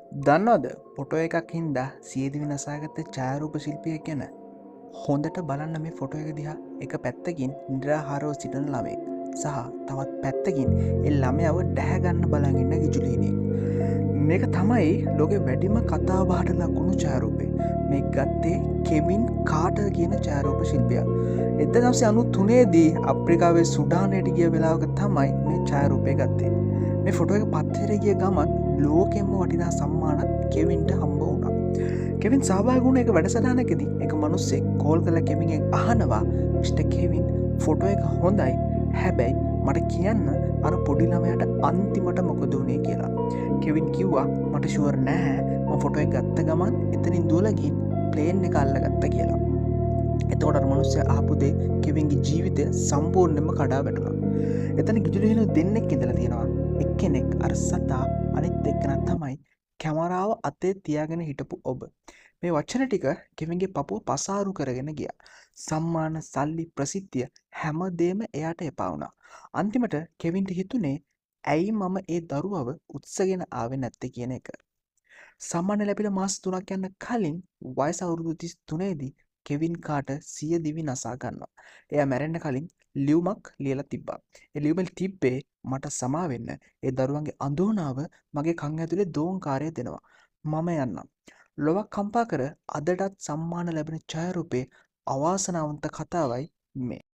දන්නවද ෆොටෝ එකක් හින්දා සියදිවි නසාගත්ත ඡායාරූප ශිල්පියෙක් ගැන හොඳට බලන්න මේ ෆොටෝ එක දිහා. එක පැත්තකින් නිරාහාරව සිටින ළමයෙක් සහ තවත් පැත්තකින් ඒ ළමයව ඩැහැගන්න බලන් ඉන්න ගිජුලීනෙක්. මේක තමයි ලෝකෙ වැඩිම කතාබහට ලකුණු ඡායාරූපේ. මේ ගත්තේ කෙවින් කාටර් කියන ඡායාරූප ශිල්පියා. 1993 දී අප්‍රිකාවේ සුඩානයට ගිය වෙලාවක තමයි මේ ඡායාරූපය ගත්තේ. මේ ෆොටෝ එක පත්තරේ ගිය ගමන් ලෝකෙන්ම වටිනා සම්මානත් කෙවින්ට හම්බ වුණා. කෙවින් සහභාගී වුණ එක වැඩසටහනකදී එක මිනිස්සෙක් කෝල් කරලා කෙවින්ගෙන් අහනවා මිස්ටර් කෙවින් ෆොටෝ එක හොඳයි. හැබැයි මට කියන්න අර පොඩි ළමයාට අන්තිමට මොකද වුනේ කියලා. කෙවින් කිව්වා මට ෂුවර් නෑ. මම ෆොටෝ එක ගත්ත ගමන් එතනින් දුවලා ගිහින් ප්ලේන් එක අල්ලගත්තා කියලා. එතකොට අර මිනිස්සයා අහපු දේ කෙවින්ගේ ජීවිතය සම්පූර්ණයෙන්ම කඩා වැටුණා. එතන ගිජුලිහිනු දෙන්නෙක් ඉඳලා තියෙනවා. එක්කෙනෙක් අර සතා අනිත් එක්කෙනා තමයි කැමරාව අතේ තියාගෙන හිටපු ඔබ. මේ වචන ටික කෙවින්ගේ පපුව පසාරු කරගෙන ගියා. සම්මාන, සල්ලි, ප්‍රසිද්ධිය හැමදේම එයාට එපා වුණා. අන්තිමට කෙවින්ට හිතුනේ ඇයි මම ඒ දරුවව උත්සගෙන ආවේ නැත්තේ කියන එක. සම්මාන ලැබිලා මාස 3ක් යන්න කලින් වයස අවුරුදු 33 දී කෙවින් කාටර් සිය දිවි නසා ගන්නවා. එයා මැරෙන්න කලින් ලියුමක් ලියලා තිබ්බා. ඒ ලියුමෙන් තිබ්බේ මට සමා වෙන්න. ඒ දරුවන්ගේ අඳෝනාව මගේ කන් ඇතුලේ දෝංකාරය දෙනවා. මම යන්නම්. ලොවක් කම්පා කර අදටත් සම්මාන ලැබෙන ඡායාරූපේ අවාසනාවන්ත කතාවයි මේ.